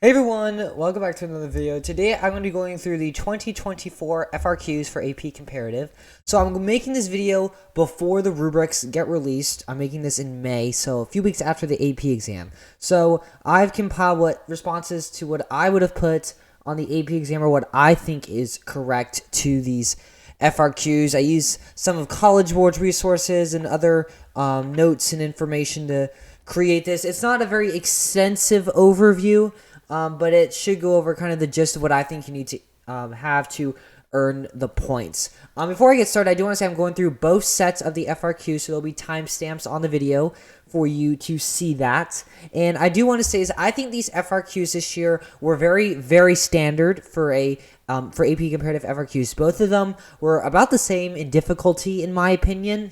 Hey everyone, welcome back to another video. Today I'm going to be going through the 2024 FRQs for AP Comparative. So I'm making this video before the rubrics get released. I'm making this in May, so a few weeks after the AP exam. So I've compiled what responses to what I would have put on the AP exam or what I think is correct to these FRQs. I use some of College Board's resources and other notes and information to create this. It's not a very extensive overview, but it should go over kind of the gist of what I think you need to have to earn the points. Before I get started, I do want to say I'm going through both sets of the FRQ, so there'll be timestamps on the video for you to see that. And I do want to say is I think these FRQs this year were very, very standard for AP Comparative FRQs. Both of them were about the same in difficulty, in my opinion.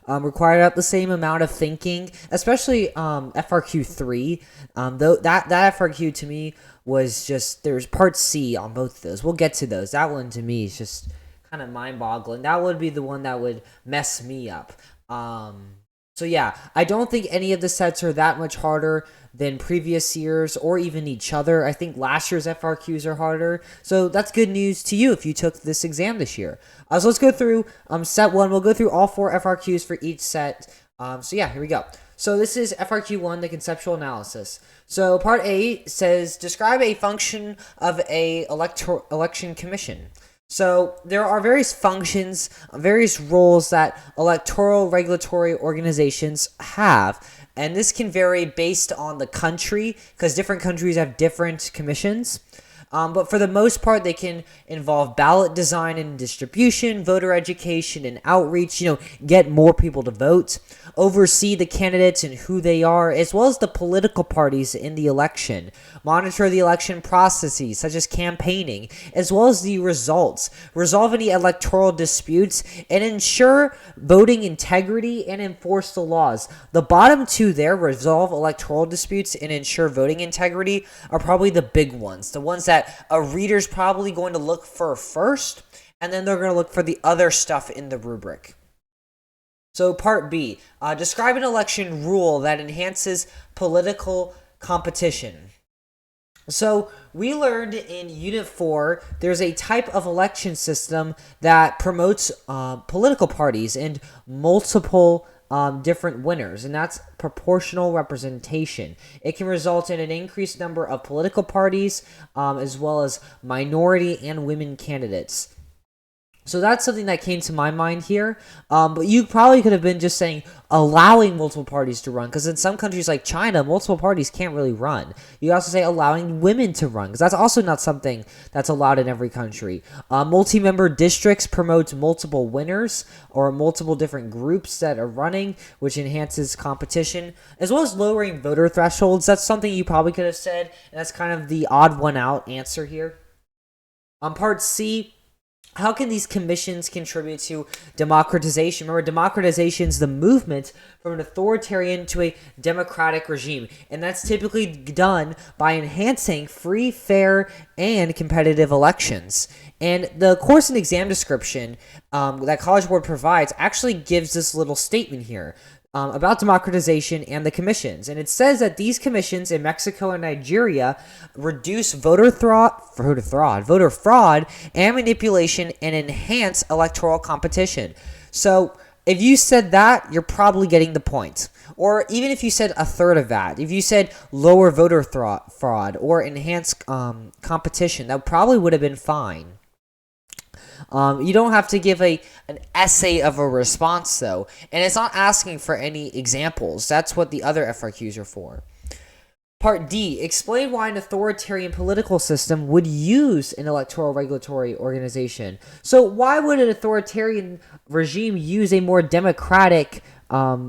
Required about the same amount of thinking, especially FRQ 3. Though that FRQ to me was just, there's part C on both of those. We'll get to those. That one to me is just kind of mind-boggling. That would be the one that would mess me up. So yeah, I don't think any of the sets are that much harder than previous years or even each other. I think last year's FRQs are harder. So that's good news to you if you took this exam this year. So let's go through set 1. We'll go through all 4 FRQs for each set. So yeah, here we go. So this is FRQ 1, the conceptual analysis. So part A says, describe a function of a election commission. So there are various functions, various roles that electoral regulatory organizations have, and this can vary based on the country because different countries have different commissions. But for the most part, they can involve ballot design and distribution, voter education and outreach, get more people to vote, oversee the candidates and who they are, as well as the political parties in the election, monitor the election processes, such as campaigning, as well as the results, resolve any electoral disputes, and ensure voting integrity and enforce the laws. The bottom two there, resolve electoral disputes and ensure voting integrity, are probably the big ones, the ones that a reader's probably going to look for first, and then they're going to look for the other stuff in the rubric. So part B, describe an election rule that enhances political competition. So we learned in Unit 4, there's a type of election system that promotes political parties and multiple different winners, and that's proportional representation. It can result in an increased number of political parties as well as minority and women candidates. So that's something that came to my mind here, but you probably could have been just saying allowing multiple parties to run, because in some countries like China, multiple parties can't really run. You also say allowing women to run, because that's also not something that's allowed in every country. Multi-member districts promotes multiple winners or multiple different groups that are running, which enhances competition, as well as lowering voter thresholds. That's something you probably could have said, and that's kind of the odd one out answer here. On part C, how can these commissions contribute to democratization? Remember, democratization is the movement from an authoritarian to a democratic regime, and that's typically done by enhancing free, fair, and competitive elections. And the course and exam description that College Board provides actually gives this little statement here about democratization and the commissions. And it says that these commissions in Mexico and Nigeria reduce voter fraud and manipulation and enhance electoral competition. So if you said that, you're probably getting the point. Or even if you said a third of that, if you said lower voter fraud or enhance competition, that probably would have been fine. You don't have to give an essay of a response, though, and it's not asking for any examples. That's what the other FRQs are for. Part D, explain why an authoritarian political system would use an electoral regulatory organization. So why would an authoritarian regime use a more democratic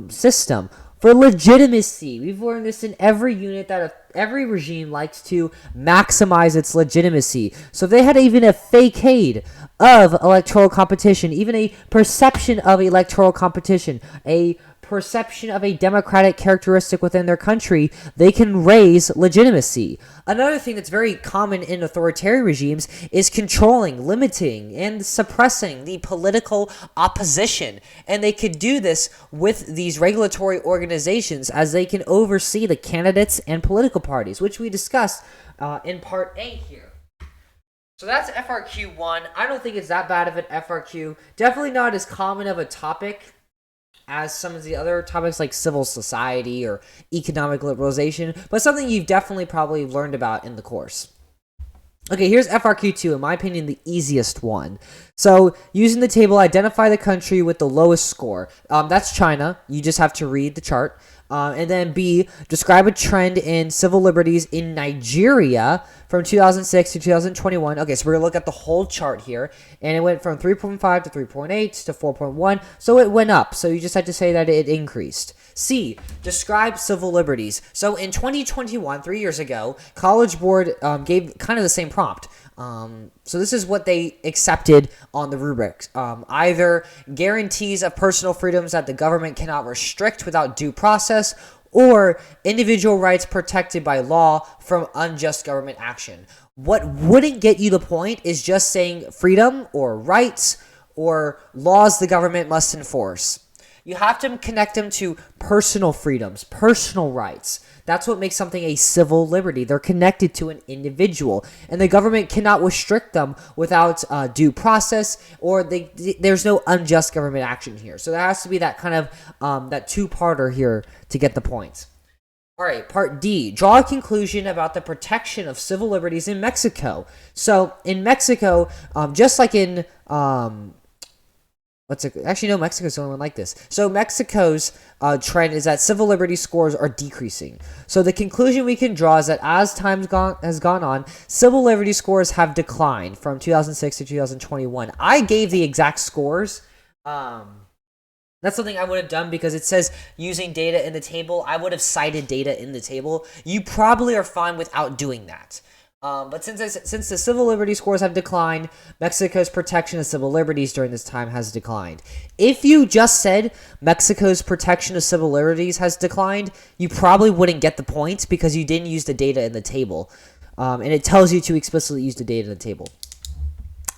system? For legitimacy. We've learned this in every unit that every regime likes to maximize its legitimacy. So if they had even a facade of electoral competition, even a perception of electoral competition, a perception of a democratic characteristic within their country, they can raise legitimacy. Another thing that's very common in authoritarian regimes is controlling, limiting, and suppressing the political opposition. And they could do this with these regulatory organizations as they can oversee the candidates and political parties, which we discussed in part A here. So that's FRQ 1. I don't think it's that bad of an FRQ. Definitely not as common of a topic as some of the other topics like civil society or economic liberalization, but something you've definitely probably learned about in the course. Okay, here's FRQ2, in my opinion, the easiest one. So, using the table, identify the country with the lowest score. That's China. You just have to read the chart. And then B, describe a trend in civil liberties in Nigeria from 2006 to 2021. Okay, so we're going to look at the whole chart here. And it went from 3.5 to 3.8 to 4.1. So it went up. So you just had to say that it increased. C, describe civil liberties. So in 2021, 3 years ago, College Board gave kind of the same prompt. So this is what they accepted on the rubrics. Either guarantees of personal freedoms that the government cannot restrict without due process, or individual rights protected by law from unjust government action. What wouldn't get you the point is just saying freedom or rights or laws the government must enforce. You have to connect them to personal freedoms, personal rights. That's what makes something a civil liberty. They're connected to an individual, and the government cannot restrict them without due process, or there's no unjust government action here. So there has to be that kind of that two-parter here to get the points. All right, part D, draw a conclusion about the protection of civil liberties in Mexico. So in Mexico, just like in actually, no, Mexico's the only one like this. So Mexico's trend is that civil liberty scores are decreasing. So the conclusion we can draw is that as time has gone on, civil liberty scores have declined from 2006 to 2021. I gave the exact scores. That's something I would have done because it says using data in the table. I would have cited data in the table. You probably are fine without doing that. But since the civil liberty scores have declined, Mexico's protection of civil liberties during this time has declined. If you just said Mexico's protection of civil liberties has declined, you probably wouldn't get the points because you didn't use the data in the table. And it tells you to explicitly use the data in the table.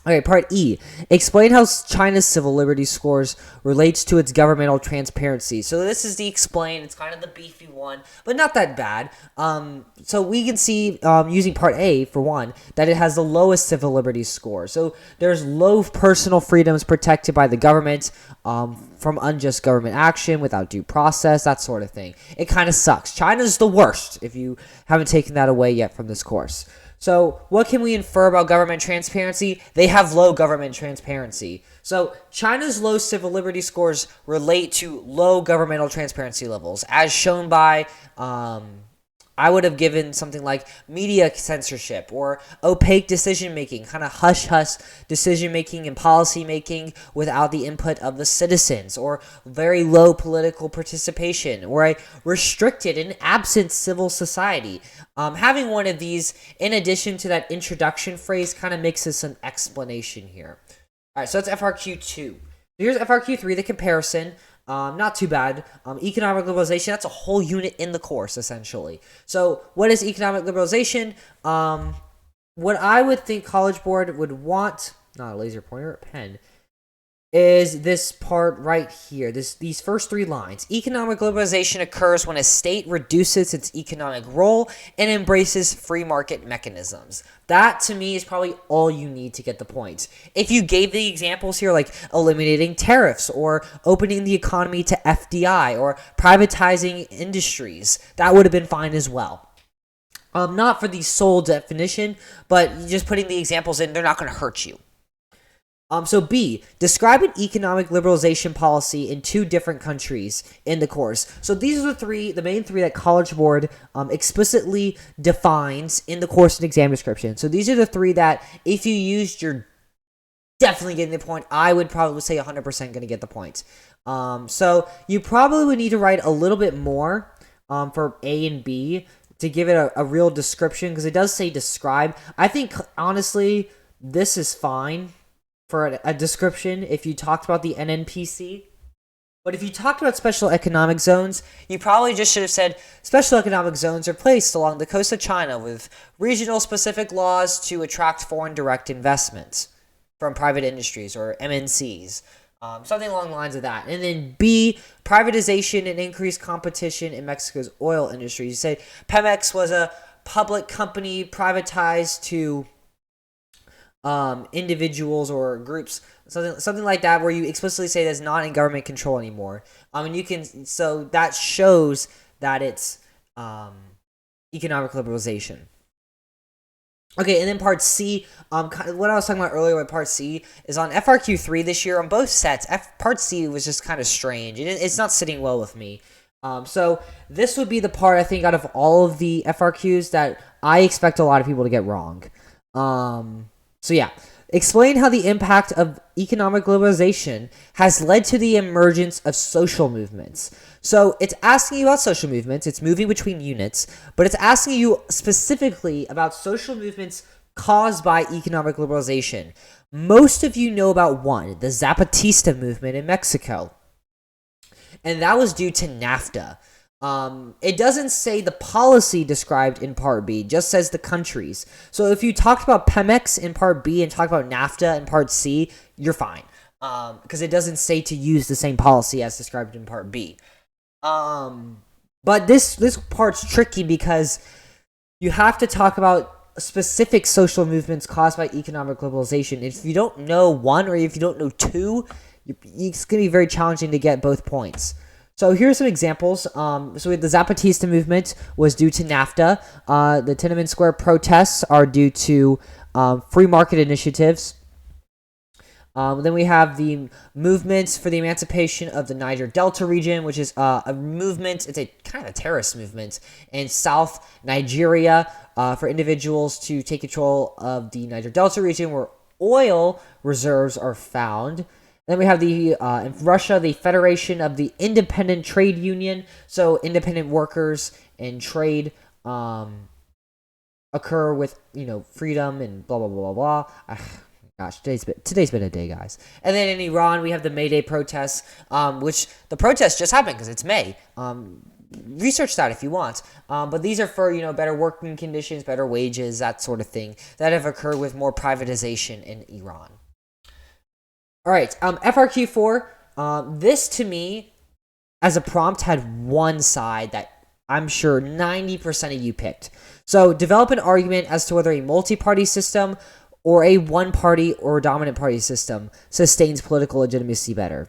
Okay, part E. Explain how China's civil liberties scores relates to its governmental transparency. So this is the explain. It's kind of the beefy one, but not that bad. So we can see, using part A, for one, that it has the lowest civil liberties score. So there's low personal freedoms protected by the government from unjust government action without due process, that sort of thing. It kind of sucks. China's the worst, if you haven't taken that away yet from this course. So what can we infer about government transparency? They have low government transparency. So China's low civil liberty scores relate to low governmental transparency levels, as shown by, I would have given something like media censorship or opaque decision-making, kind of hush-hush decision-making and policy-making without the input of the citizens, or very low political participation, or a restricted and absent civil society. Having one of these, in addition to that introduction phrase, kind of makes us an explanation here. All right, so that's FRQ2. Here's FRQ3, the comparison. Not too bad. Economic liberalization, that's a whole unit in the course, essentially. So what is economic liberalization? What I would think College Board would want, not a laser pointer, a pen, is this part right here, these first three lines. Economic liberalization occurs when a state reduces its economic role and embraces free market mechanisms. That, to me, is probably all you need to get the points. If you gave the examples here, like eliminating tariffs or opening the economy to FDI or privatizing industries, that would have been fine as well. Not for the sole definition, but just putting the examples in, they're not going to hurt you. So B, describe an economic liberalization policy in two different countries in the course. So these are the main three that College Board explicitly defines in the course and exam description. So these are the three that if you used, you're definitely getting the point. I would probably say 100% going to get the point. So you probably would need to write a little bit more for A and B to give it a real description, because it does say describe. I think, honestly, this is fine for a description if you talked about the NNPC. But if you talked about special economic zones, you probably just should have said special economic zones are placed along the coast of China with regional specific laws to attract foreign direct investments from private industries or MNCs. Something along the lines of that. And then B, privatization and increased competition in Mexico's oil industry. You say Pemex was a public company privatized to individuals or groups, something like that, where you explicitly say that's not in government control anymore. And you can, so that shows that it's economic liberalization. Okay, and then part C, what I was talking about earlier with part C is on FRQ 3 this year on both sets. Part C was just kind of strange. It's not sitting well with me. So this would be the part, I think, out of all of the FRQs that I expect a lot of people to get wrong. So yeah, explain how the impact of economic globalization has led to the emergence of social movements. So it's asking you about social movements, it's moving between units, but it's asking you specifically about social movements caused by economic liberalization. Most of you know about one, the Zapatista movement in Mexico. And that was due to NAFTA. It doesn't say the policy described in Part B, it just says the countries. So if you talked about Pemex in Part B and talked about NAFTA in Part C, you're fine. Because it doesn't say to use the same policy as described in Part B. But this part's tricky because you have to talk about specific social movements caused by economic globalization. If you don't know one or if you don't know two, it's going to be very challenging to get both points. So here's some examples. So the Zapatista movement was due to NAFTA. The Tiananmen Square protests are due to free market initiatives. Then we have the movements for the emancipation of the Niger Delta region, which is a movement, it's a kind of a terrorist movement in South Nigeria for individuals to take control of the Niger Delta region where oil reserves are found. Then we have the in Russia, the Federation of the Independent Trade Union. So independent workers and trade occur with, freedom and blah, blah, blah, blah, blah. Gosh, today's been a day, guys. And then in Iran, we have the May Day protests, which the protests just happened because it's May. Research that if you want. But these are for, better working conditions, better wages, that sort of thing that have occurred with more privatization in Iran. All right, FRQ4, this to me, as a prompt, had one side that I'm sure 90% of you picked. So develop an argument as to whether a multi-party system or a one-party or dominant party system sustains political legitimacy better.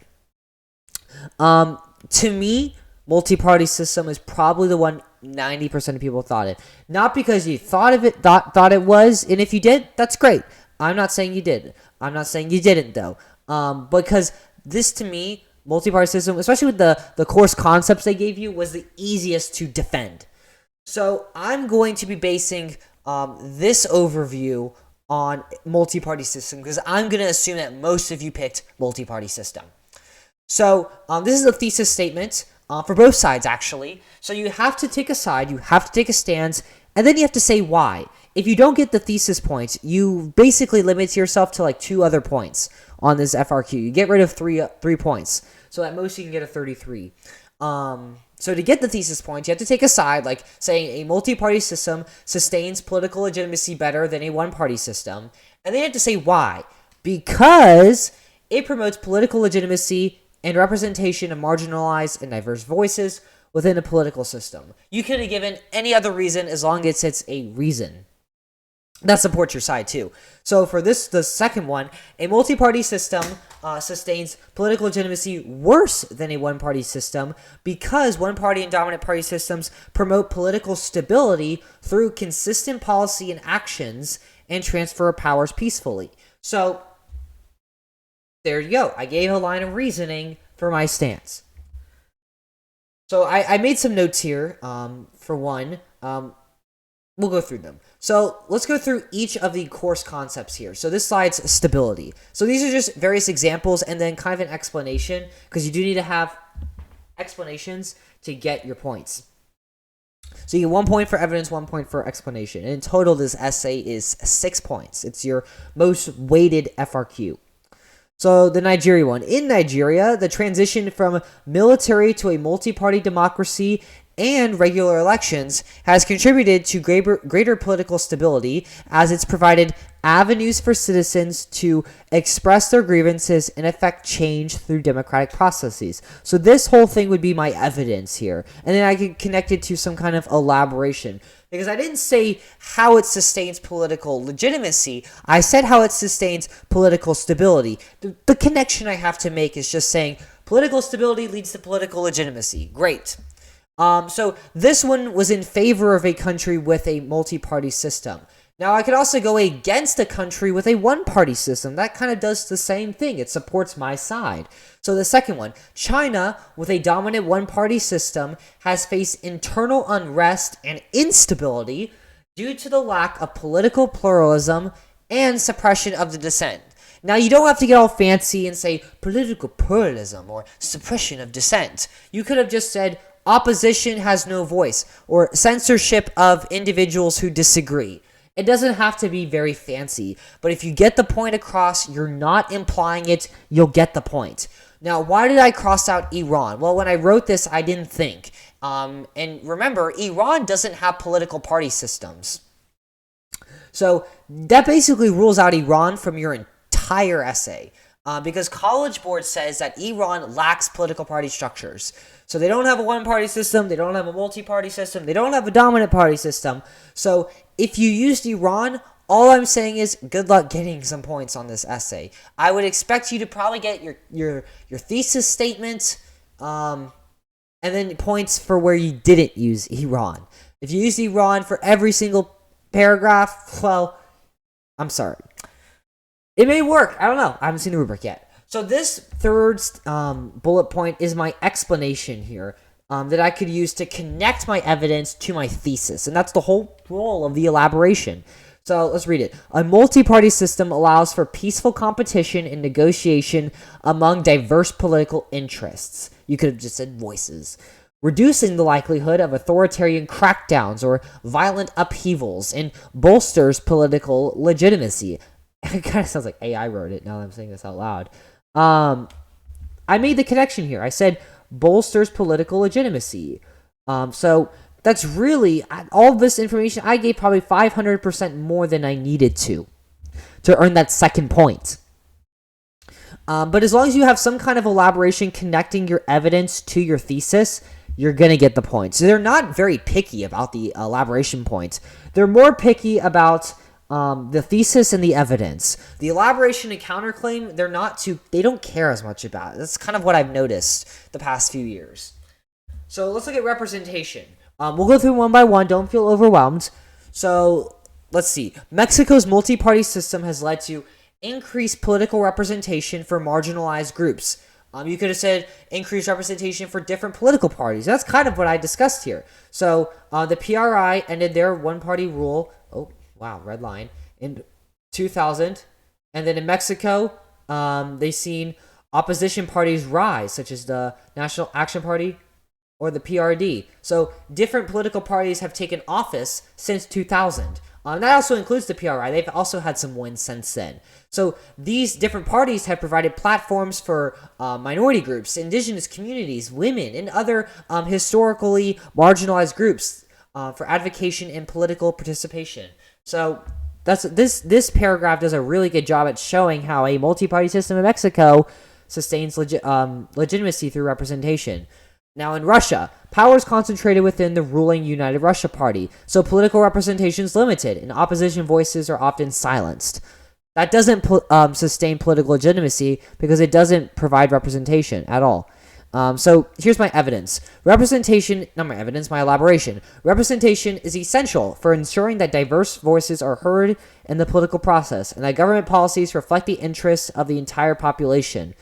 To me, multi-party system is probably the one 90% of people thought it. Not because you thought of it, thought it was, and if you did, that's great. I'm not saying you did. I'm not saying you didn't, though. Because this, to me, multi-party system, especially with the course concepts they gave you, was the easiest to defend. So I'm going to be basing this overview on multi-party system because I'm going to assume that most of you picked multi-party system. So this is a thesis statement for both sides, actually. So you have to take a side, you have to take a stance, and then you have to say why. If you don't get the thesis points, you basically limit yourself to like 2 other points on this FRQ. You get rid of three points. So at most you can get a 33. So to get the thesis points, you have to take a side, like saying a multi-party system sustains political legitimacy better than a one-party system. And then you have to say why. Because it promotes political legitimacy and representation of marginalized and diverse voices within a political system. You could have given any other reason as long as it's a reason that supports your side too. So for this, the second one, a multi-party system sustains political legitimacy worse than a one-party system because one-party and dominant party systems promote political stability through consistent policy and actions and transfer of powers peacefully. So there you go. I gave a line of reasoning for my stance. So I made some notes here. For one, we'll go through them. So let's go through each of the course concepts here. So this slide's stability. So these are just various examples and then kind of an explanation because you do need to have explanations to get your points. So you get 1 point for evidence, 1 point for explanation. And in total, this essay is 6 points. It's your most weighted FRQ. So the Nigeria one. In Nigeria, the transition from military to a multi-party democracy and regular elections has contributed to greater political stability, as it's provided avenues for citizens to express their grievances and affect change through democratic processes. So this whole thing would be my evidence here. And then I could connect it to some kind of elaboration. Because I didn't say how it sustains political legitimacy. I said how it sustains political stability. The connection I have to make is just saying political stability leads to political legitimacy. Great. So this one was in favor of a country with a multi-party system. Now, I could also go against a country with a one-party system. That kind of does the same thing. It supports my side. So the second one, China, with a dominant one-party system, has faced internal unrest and instability due to the lack of political pluralism and suppression of the dissent. Now, you don't have to get all fancy and say political pluralism or suppression of dissent. You could have just said opposition has no voice or censorship of individuals who disagree. It doesn't have to be very fancy, but if you get the point across, you're not implying it, you'll get the point. Now, why did I cross out Iran? Well, when I wrote this, I didn't think. And remember, Iran doesn't have political party systems. So that basically rules out Iran from your entire essay. Because College Board says that Iran lacks political party structures. So they don't have a one-party system, they don't have a multi-party system, they don't have a dominant party system. So if you used Iran, all I'm saying is good luck getting some points on this essay. I would expect you to probably get your thesis statement, and then points for where you didn't use Iran. If you use Iran for every single paragraph, well, I'm sorry. It may work. I don't know. I haven't seen the rubric yet. So this third bullet point is my explanation here that I could use to connect my evidence to my thesis. And that's the whole role of the elaboration. So let's read it. A multi-party system allows for peaceful competition and negotiation among diverse political interests. You could have just said voices. Reducing the likelihood of authoritarian crackdowns or violent upheavals, and bolsters political legitimacy. It kind of sounds like AI wrote it now that I'm saying this out loud. I made the connection here. I said bolsters political legitimacy. So that's really, all this information, I gave probably 500% more than I needed to earn that second point. But as long as you have some kind of elaboration connecting your evidence to your thesis, you're going to get the points. So they're not very picky about the elaboration points. They're more picky about the thesis and the evidence. The elaboration and counterclaim, they don't care as much about it. That's kind of what I've noticed the past few years. So let's look at representation. We'll go through one by one. Don't feel overwhelmed. So let's see. Mexico's multi-party system has led to increased political representation for marginalized groups. You could have said increased representation for different political parties. That's kind of what I discussed here. So the PRI ended their one-party rule. Oh, wow, red line. In 2000. And then in Mexico, they've seen opposition parties rise, such as the National Action Party or the PRD. So different political parties have taken office since 2000. That also includes the PRI. They've also had some wins since then. So these different parties have provided platforms for minority groups, indigenous communities, women, and other historically marginalized groups for advocacy and political participation. So this paragraph does a really good job at showing how a multi-party system in Mexico sustains legitimacy through representation. Now in Russia, power is concentrated within the ruling United Russia Party, so political representation is limited, and opposition voices are often silenced. That doesn't sustain political legitimacy because it doesn't provide representation at all. So here's my evidence. My elaboration. Representation is essential for ensuring that diverse voices are heard in the political process, and that government policies reflect the interests of the entire population.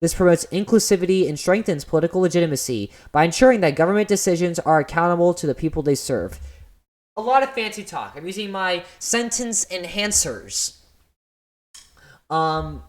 This promotes inclusivity and strengthens political legitimacy by ensuring that government decisions are accountable to the people they serve. A lot of fancy talk. I'm using my sentence enhancers. But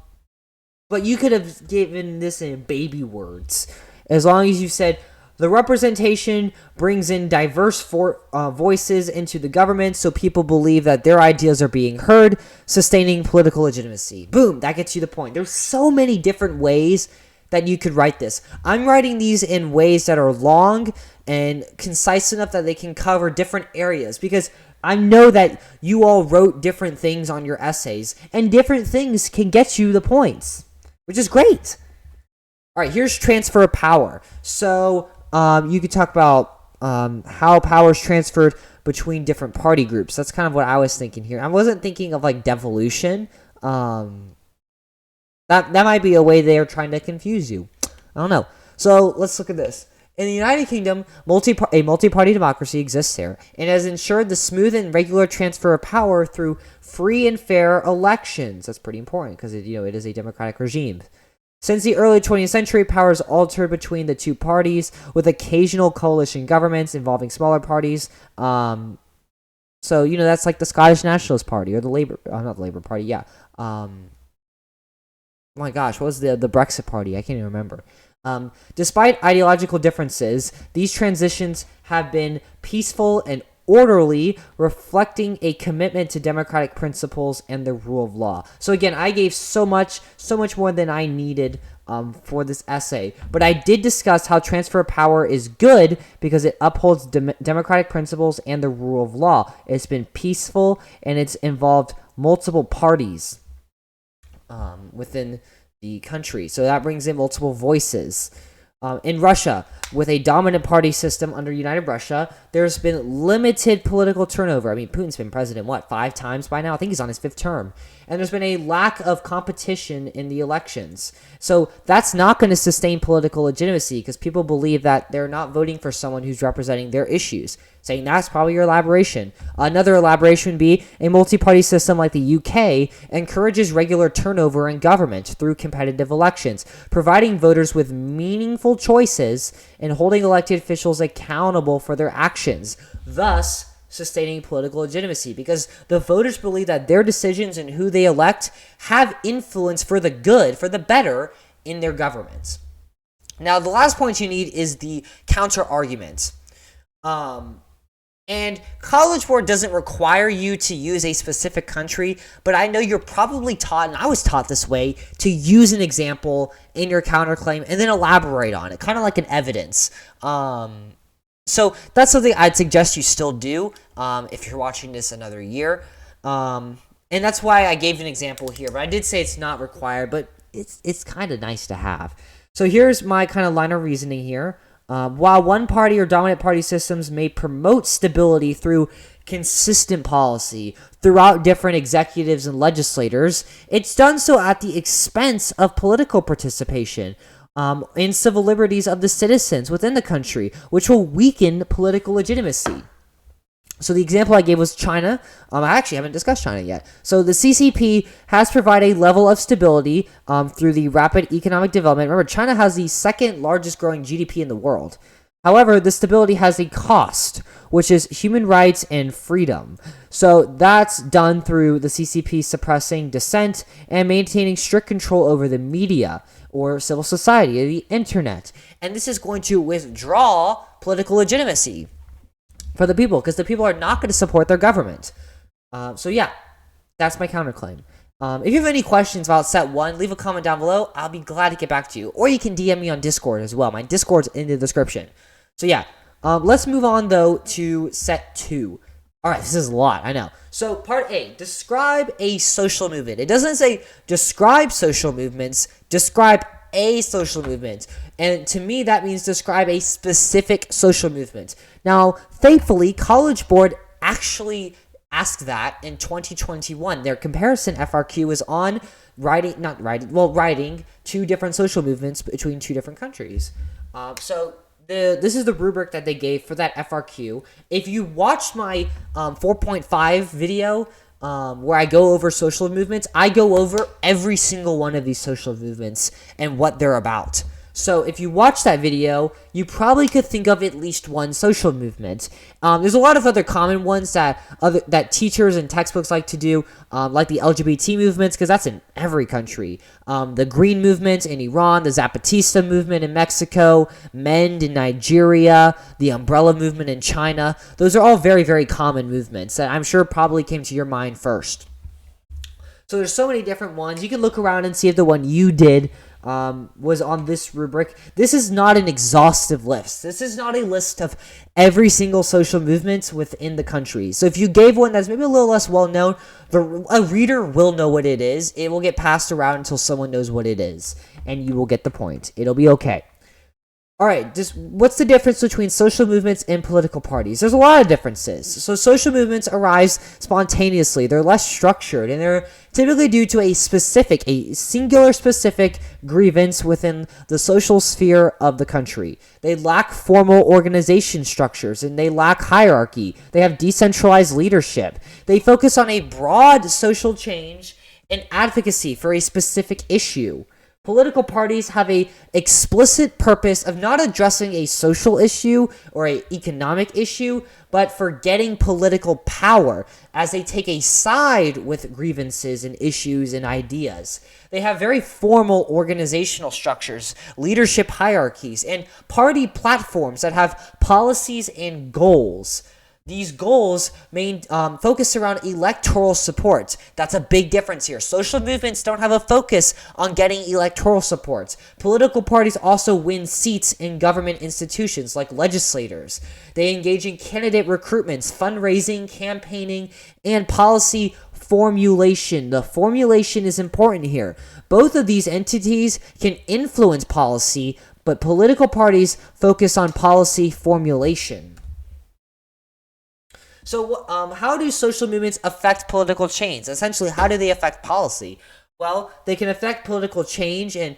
you could have given this in baby words. As long as you said, The representation brings in diverse voices into the government so people believe that their ideas are being heard, sustaining political legitimacy. Boom, that gets you the point. There's so many different ways that you could write this. I'm writing these in ways that are long and concise enough that they can cover different areas, because I know that you all wrote different things on your essays, and different things can get you the points, which is great. All right, here's transfer of power. So you could talk about how power is transferred between different party groups. That's kind of what I was thinking here. I wasn't thinking of like devolution. That might be a way they are trying to confuse you. I don't know. So let's look at this. In the United Kingdom, a multi-party democracy exists there, and has ensured the smooth and regular transfer of power through free and fair elections. That's pretty important because it is a democratic regime. Since the early 20th century, power is altered between the two parties, with occasional coalition governments involving smaller parties. So that's like the Scottish Nationalist Party or the Labour, not the Labour Party. Yeah. Oh my gosh, what was the Brexit Party? I can't even remember. Despite ideological differences, these transitions have been peaceful and orderly, reflecting a commitment to democratic principles and the rule of law. So again, I gave so much more than I needed for this essay, but I did discuss how transfer of power is good because it upholds democratic principles and the rule of law. It's been peaceful, and it's involved multiple parties within the country. So that brings in multiple voices. In Russia, with a dominant party system under United Russia, there's been limited political turnover. I mean, Putin's been president, 5 times by now? I think he's on his 5th term. And there's been a lack of competition in the elections. So that's not going to sustain political legitimacy because people believe that they're not voting for someone who's representing their issues. Saying that's probably your elaboration. Another elaboration would be a multi-party system like the UK encourages regular turnover in government through competitive elections, providing voters with meaningful choices and holding elected officials accountable for their actions, thus sustaining political legitimacy, because the voters believe that their decisions and who they elect have influence for the good, for the better in their governments. Now, the last point you need is the counter argument. And College Board doesn't require you to use a specific country, but I know you're probably taught, and I was taught this way, to use an example in your counterclaim and then elaborate on it, kind of like an evidence. So that's something I'd suggest you still do if you're watching this another year. And that's why I gave an example here, but I did say it's not required, but it's kind of nice to have. So here's my kind of line of reasoning here. While one party or dominant party systems may promote stability through consistent policy throughout different executives and legislators, it's done so at the expense of political participation in civil liberties of the citizens within the country, which will weaken political legitimacy. So the example I gave was China. I actually haven't discussed China yet. So the CCP has provided a level of stability through the rapid economic development. Remember, China has the 2nd largest growing GDP in the world. However, the stability has a cost, which is human rights and freedom. So that's done through the CCP suppressing dissent and maintaining strict control over the media or civil society, the internet. And this is going to withdraw political legitimacy for the people, because the people are not going to support their government. So yeah, that's my counterclaim. If you have any questions about set 1, leave a comment down below. I'll be glad to get back to you. Or you can DM me on Discord as well. My Discord's in the description. So yeah, let's move on though to set 2. Alright, this is a lot, I know. So part A, describe a social movement. It doesn't say describe social movements, describe a social movement. And to me, that means describe a specific social movement. Now, thankfully, College Board actually asked that in 2021. Their comparison FRQ was on writing 2 different social movements between 2 different countries. This is the rubric that they gave for that FRQ. If you watched my 4.5 video where I go over social movements, I go over every single one of these social movements and what they're about. So if you watch that video, you probably could think of at least one social movement. There's a lot of other common ones that teachers and textbooks like to do, like the LGBT movements, because that's in every country. The Green Movement in Iran, the Zapatista movement in Mexico, MEND in Nigeria, the Umbrella movement in China. Those are all very, very common movements that I'm sure probably came to your mind first. So there's so many different ones. You can look around and see if the one you did was on this rubric. This is not an exhaustive list. This is not a list of every single social movement within the country. So if you gave one that's maybe a little less well known, a reader will know what it is. It will get passed around until someone knows what it is, and you will get the point. It'll be okay. All right, what's the difference between social movements and political parties? There's a lot of differences. So social movements arise spontaneously. They're less structured, and they're typically due to a singular specific grievance within the social sphere of the country. They lack formal organization structures, and they lack hierarchy. They have decentralized leadership. They focus on a broad social change and advocacy for a specific issue. Political parties have a explicit purpose of not addressing a social issue or an economic issue, but for getting political power as they take a side with grievances and issues and ideas. They have very formal organizational structures, leadership hierarchies, and party platforms that have policies and goals. These goals focus around electoral support. That's a big difference here. Social movements don't have a focus on getting electoral support. Political parties also win seats in government institutions like legislators. They engage in candidate recruitments, fundraising, campaigning, and policy formulation. The formulation is important here. Both of these entities can influence policy, but political parties focus on policy formulation. So how do social movements affect political change? Essentially, how do they affect policy? Well, they can affect political change and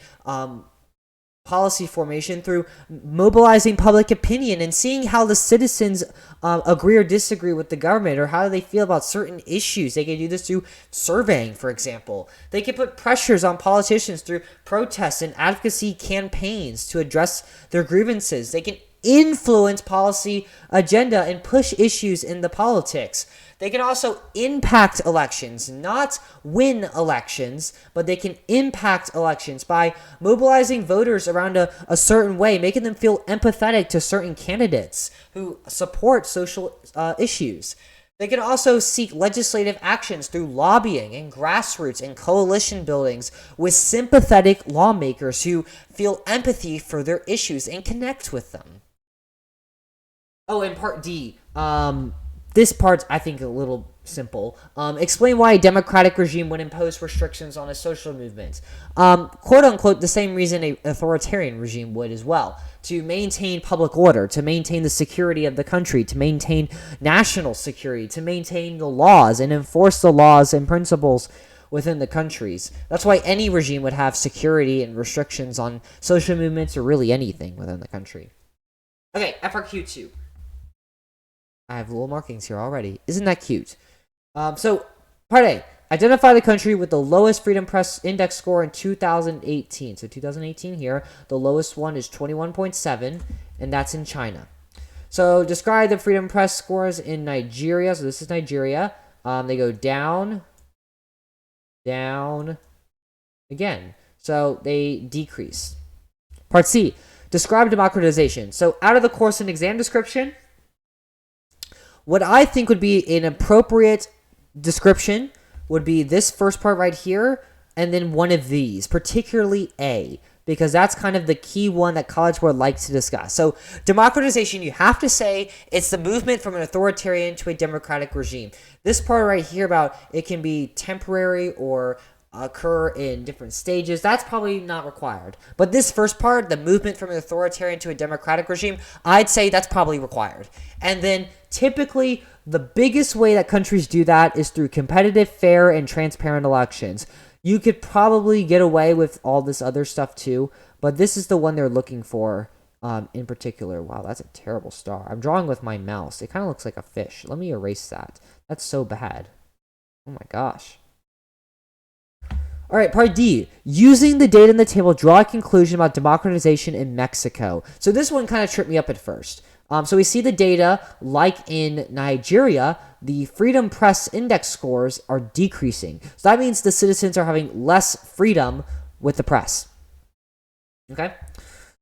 policy formation through mobilizing public opinion and seeing how the citizens agree or disagree with the government, or how do they feel about certain issues. They can do this through surveying, for example. They can put pressures on politicians through protests and advocacy campaigns to address their grievances. They can influence policy agenda and push issues in the politics. They can also impact elections, not win elections, but they can impact elections by mobilizing voters around a certain way, making them feel empathetic to certain candidates who support social issues. They can also seek legislative actions through lobbying and grassroots and coalition buildings with sympathetic lawmakers who feel empathy for their issues and connect with them. Oh, and part D. This part's, I think, a little simple. Explain why a democratic regime would impose restrictions on a social movement. Quote unquote, the same reason an authoritarian regime would as well. To maintain public order, to maintain the security of the country, to maintain national security, to maintain the laws and enforce the laws and principles within the countries. That's why any regime would have security and restrictions on social movements or really anything within the country. Okay, FRQ 2. I have little markings here already. Isn't that cute? So, part A. Identify the country with the lowest Freedom Press Index score in 2018. So, 2018 here. The lowest one is 21.7, and that's in China. So, describe the Freedom Press scores in Nigeria. So, this is Nigeria. They go down, down, again. So, they decrease. Part C. Describe democratization. So, out of the course and exam description, what I think would be an appropriate description would be this first part right here, and then one of these, particularly A, because that's kind of the key one that College Board likes to discuss. So democratization, you have to say it's the movement from an authoritarian to a democratic regime. This part right here about it can be temporary or occur in different stages, that's probably not required. But this first part, the movement from an authoritarian to a democratic regime, I'd say that's probably required. And then typically the biggest way that countries do that is through competitive, fair, and transparent elections. You could probably get away with all this other stuff too, but this is the one they're looking for in particular. Wow, that's a terrible star. I'm drawing with my mouse. It kind of looks like a fish. Let me erase that. That's so bad. Oh my gosh. All right, part D. Using the data in the table, draw a conclusion about democratization in Mexico. So this one kind of tripped me up at first. So we see the data, like in Nigeria, the Freedom Press Index scores are decreasing. So that means the citizens are having less freedom with the press. Okay?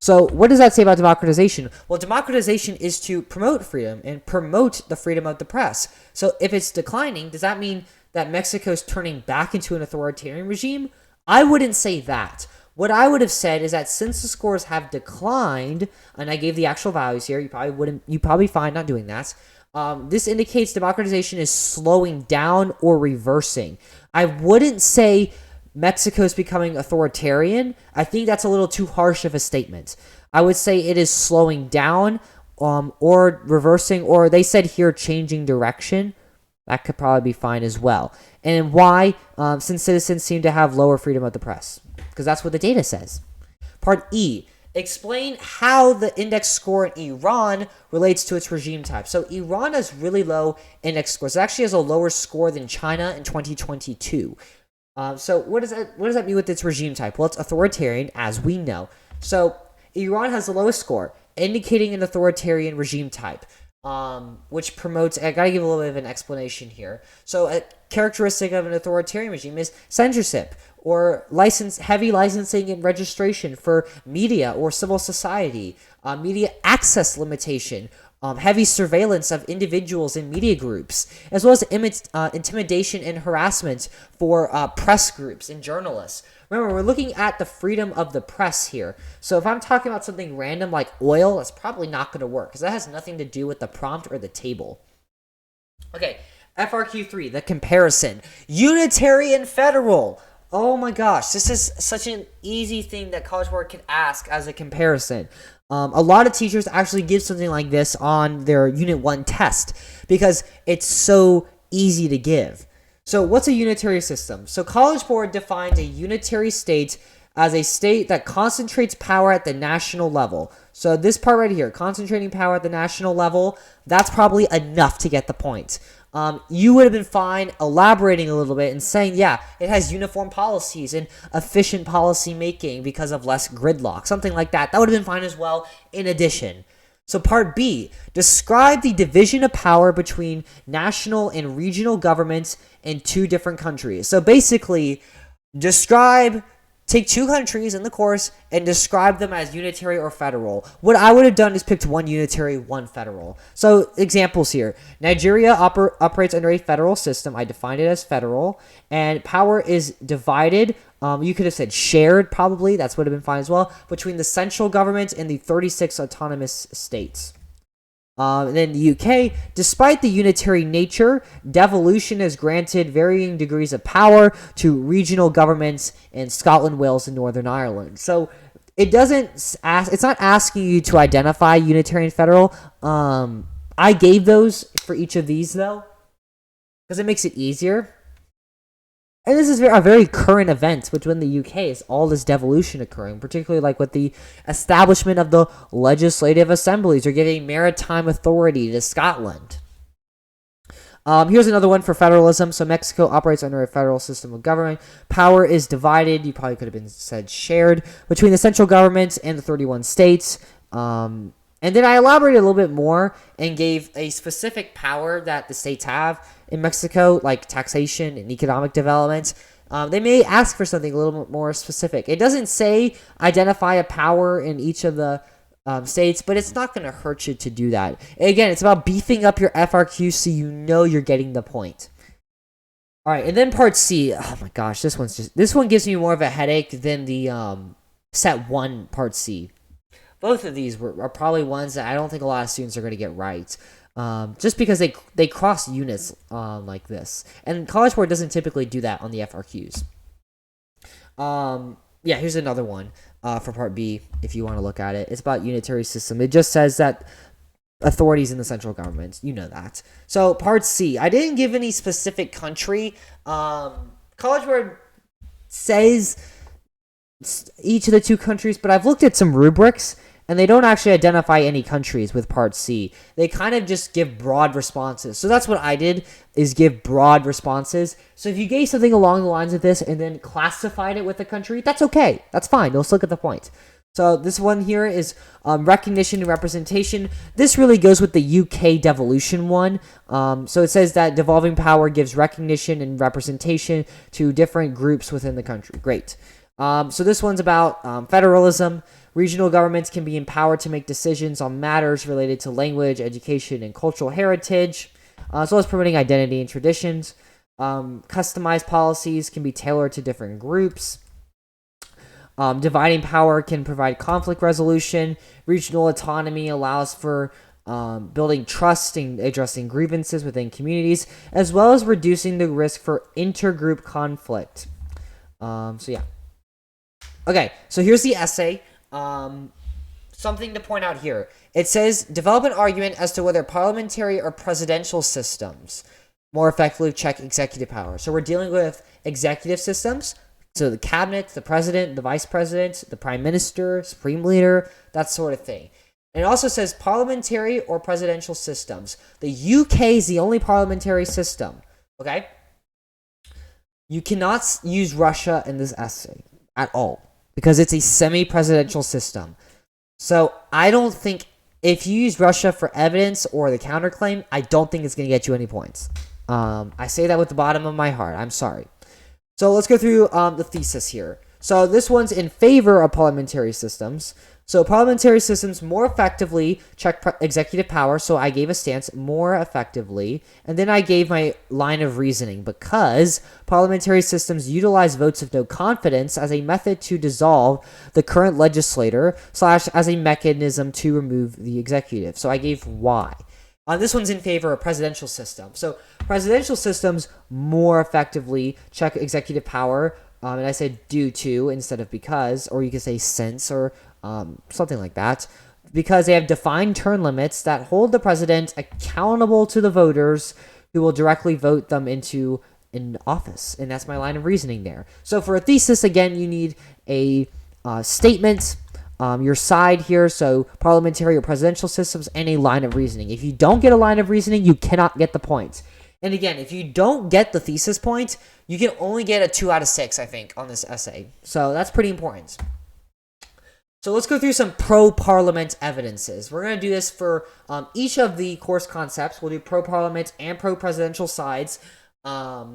So what does that say about democratization? Well, democratization is to promote freedom and promote the freedom of the press. So if it's declining, does that mean that Mexico's turning back into an authoritarian regime? I wouldn't say that. What I would have said is that since the scores have declined, and I gave the actual values here, you probably find not doing that. This indicates democratization is slowing down or reversing. I wouldn't say Mexico's becoming authoritarian. I think that's a little too harsh of a statement. I would say it is slowing down, or reversing, or they said here changing direction. That could probably be fine as well. And why? Since citizens seem to have lower freedom of the press. Because that's what the data says. Part E. Explain how the index score in Iran relates to its regime type. So Iran has really low index scores. It actually has a lower score than China in 2022. So what does that mean with its regime type? Well, it's authoritarian, as we know. So Iran has the lowest score, indicating an authoritarian regime type. Which promotes, I gotta give a little bit of an explanation here. So a characteristic of an authoritarian regime is censorship, or heavy licensing and registration for media or civil society, media access limitation, heavy surveillance of individuals and media groups, as well as intimidation and harassment for press groups and journalists. Remember, we're looking at the freedom of the press here. So if I'm talking about something random like oil, that's probably not going to work because that has nothing to do with the prompt or the table. Okay, FRQ3, the comparison. Unitary and federal. Oh my gosh, this is such an easy thing that College Board can ask as a comparison. A lot of teachers actually give something like this on their Unit 1 test because it's so easy to give. So what's a unitary system? So College Board defines a unitary state as a state that concentrates power at the national level. So this part right here, concentrating power at the national level, that's probably enough to get the point. You would have been fine elaborating a little bit and saying, yeah, it has uniform policies and efficient policy making because of less gridlock, something like that. That would have been fine as well in addition. So part B, describe the division of power between national and regional governments in two different countries. So basically, take two countries in the course and describe them as unitary or federal. What I would have done is picked one unitary, one federal. So examples here. Nigeria operates under a federal system. I defined it as federal. And power is divided. You could have said shared, probably. That's would have been fine as well. Between the central government and the 36 autonomous states. And then the UK, despite the unitary nature, devolution has granted varying degrees of power to regional governments in Scotland, Wales, and Northern Ireland. So it's not asking you to identify unitary and federal. I gave those for each of these though, because it makes it easier. And this is a very current event within the UK is all this devolution occurring, particularly like with the establishment of the legislative assemblies or giving maritime authority to Scotland. Here's another one for federalism. So Mexico operates under a federal system of government. Power is divided, you probably could have been said shared, between the central government and the 31 states. And then I elaborated a little bit more and gave a specific power that the states have in Mexico, like taxation and economic development. They may ask for something a little bit more specific. It doesn't say identify a power in each of the states, but it's not going to hurt you to do that. Again, it's about beefing up your FRQ so you know you're getting the point. All right, and then part C. Oh my gosh, this one gives me more of a headache than the set 1 part C. Both of these are probably ones that I don't think a lot of students are going to get right. Just because they cross units like this. And College Board doesn't typically do that on the FRQs. Yeah, here's another one for Part B, if you want to look at it. It's about unitary system. It just says that authorities in the central government. You know that. So Part C, I didn't give any specific country. College Board says each of the two countries, but I've looked at some rubrics, and they don't actually identify any countries with part C. They kind of just give broad responses. So that's what I did, is give broad responses. So if you gave something along the lines of this and then classified it with a country, that's okay. That's fine. Don't look at the point. So this one here is recognition and representation. This really goes with the UK devolution one. So it says that devolving power gives recognition and representation to different groups within the country. Great. So this one's about federalism. Regional governments can be empowered to make decisions on matters related to language, education, and cultural heritage, as well as promoting identity and traditions. Customized policies can be tailored to different groups. Dividing power can provide conflict resolution. Regional autonomy allows for building trust and addressing grievances within communities, as well as reducing the risk for intergroup conflict. So yeah. Okay, so here's the essay. Something to point out here. It says, develop an argument as to whether parliamentary or presidential systems more effectively check executive power. So we're dealing with executive systems. So the cabinet, the president, the vice president, the prime minister, supreme leader, that sort of thing. And it also says parliamentary or presidential systems. The UK is the only parliamentary system. Okay? You cannot use Russia in this essay at all, because it's a semi-presidential system. So I don't think, if you use Russia for evidence or the counterclaim, I don't think it's going to get you any points. I say that with the bottom of my heart. I'm sorry. So let's go through the thesis here. So this one's in favor of parliamentary systems. So parliamentary systems more effectively check executive power. So I gave a stance, more effectively. And then I gave my line of reasoning, because parliamentary systems utilize votes of no confidence as a method to dissolve the current legislator / as a mechanism to remove the executive. So I gave why. This one's in favor of presidential system. So presidential systems more effectively check executive power. And I said due to instead of because, or you could say since, or something like that, because they have defined term limits that hold the president accountable to the voters who will directly vote them into an office. And that's my line of reasoning there. So for a thesis, again, you need a statement, your side here, so parliamentary or presidential systems, and a line of reasoning. If you don't get a line of reasoning, you cannot get the points. And again, if you don't get the thesis point, you can only get a 2 out of 6, I think, on this essay. So that's pretty important. So let's go through some pro-parliament evidences. We're going to do this for each of the course concepts. We'll do pro-parliament and pro-presidential sides. I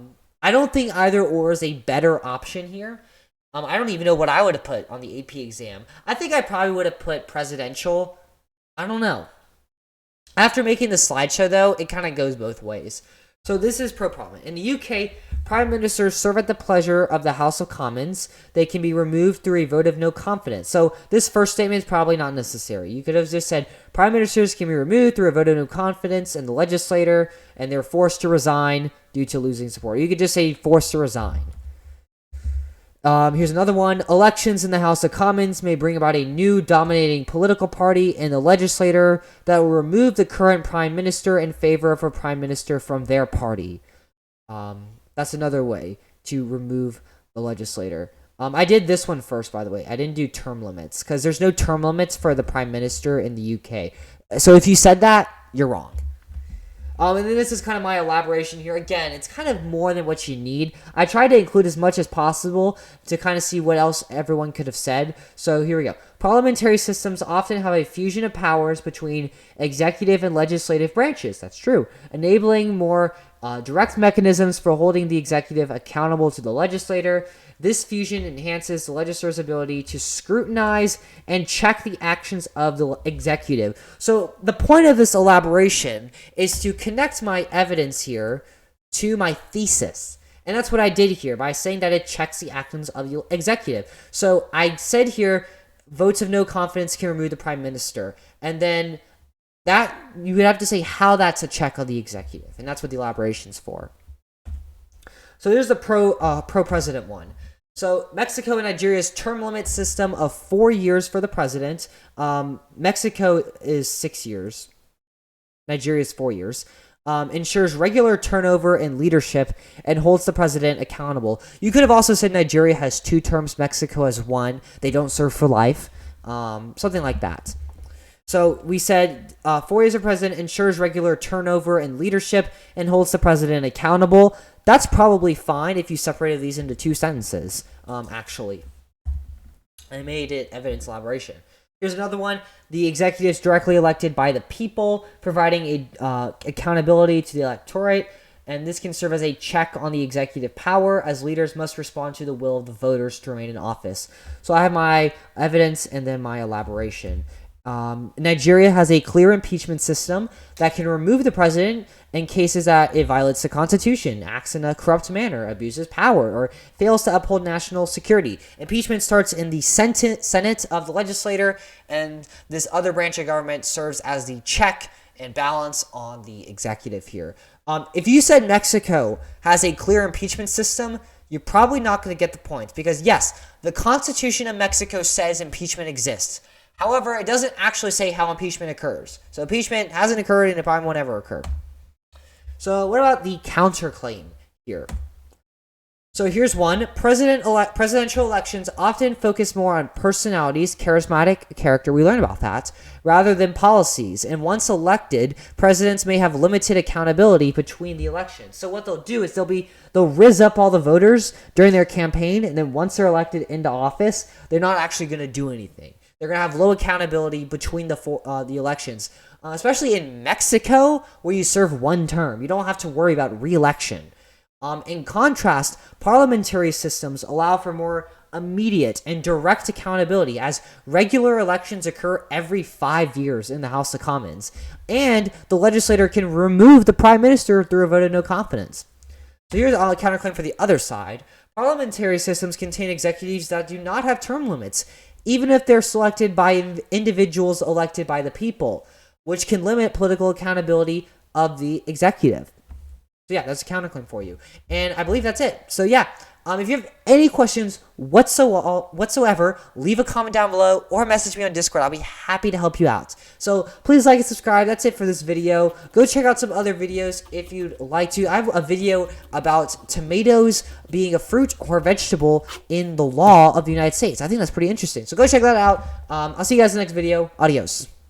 don't think either or is a better option here. I don't even know what I would have put on the AP exam. I think I probably would have put presidential. I don't know. After making the slideshow, though, it kind of goes both ways. So this is pro-parliament. In the UK, prime ministers serve at the pleasure of the House of Commons. They can be removed through a vote of no confidence. So this first statement is probably not necessary. You could have just said, prime ministers can be removed through a vote of no confidence in the legislator, and they're forced to resign due to losing support. You could just say forced to resign. Here's another one. Elections in the House of Commons may bring about a new dominating political party in the legislature that will remove the current prime minister in favor of a prime minister from their party. That's another way to remove the legislator. I did this one first, by the way. I didn't do term limits, because there's no term limits for the prime minister in the UK. So if you said that, you're wrong. And then this is kind of my elaboration here. Again, it's kind of more than what you need. I tried to include as much as possible to kind of see what else everyone could have said. So here we go. Parliamentary systems often have a fusion of powers between executive and legislative branches. That's true. Enabling more direct mechanisms for holding the executive accountable to the legislator. This fusion enhances the legislator's ability to scrutinize and check the actions of the executive. So the point of this elaboration is to connect my evidence here to my thesis. And that's what I did here by saying that it checks the actions of the executive. So I said here, votes of no confidence can remove the prime minister. And then that you would have to say how that's a check on the executive. And that's what the elaboration's for. So there's the pro-president one. So Mexico and Nigeria's term limit system of 4 years for the president. Mexico is 6 years. Nigeria is 4 years. Ensures regular turnover in leadership and holds the president accountable. You could have also said Nigeria has 2 terms, Mexico has 1. They don't serve for life. Something like that. So we said 4 years of president ensures regular turnover and leadership and holds the president accountable. That's probably fine if you separated these into 2 sentences, actually. I made it evidence elaboration. Here's another one. The executive is directly elected by the people, providing accountability to the electorate. And this can serve as a check on the executive power, as leaders must respond to the will of the voters to remain in office. So I have my evidence and then my elaboration. Nigeria has a clear impeachment system that can remove the president in cases that it violates the Constitution, acts in a corrupt manner, abuses power, or fails to uphold national security. Impeachment starts in the Senate of the legislator, and this other branch of government serves as the check and balance on the executive here. If you said Mexico has a clear impeachment system, you're probably not going to get the point, because yes, the Constitution of Mexico says impeachment exists. However, it doesn't actually say how impeachment occurs. So impeachment hasn't occurred and it probably won't ever occur. So what about the counterclaim here? So here's one. Presidential elections often focus more on personalities, charismatic character, we learned about that, rather than policies. And once elected, presidents may have limited accountability between the elections. So what they'll do is they'll rizz up all the voters during their campaign, and then once they're elected into office, they're not actually going to do anything. They're going to have low accountability between the elections, especially in Mexico, where you serve 1 term. You don't have to worry about re-election. In contrast, parliamentary systems allow for more immediate and direct accountability, as regular elections occur every 5 years in the House of Commons, and the legislator can remove the prime minister through a vote of no confidence. So here's a counterclaim for the other side. Parliamentary systems contain executives that do not have term limits, even if they're selected by individuals elected by the people, which can limit political accountability of the executive. So yeah, that's a counterclaim for you. And I believe that's it. So yeah, if you have any questions whatsoever, leave a comment down below or message me on Discord. I'll be happy to help you out. So please like and subscribe. That's it for this video. Go check out some other videos if you'd like to. I have a video about tomatoes being a fruit or vegetable in the law of the United States. I think that's pretty interesting. So go check that out. I'll see you guys in the next video. Adios.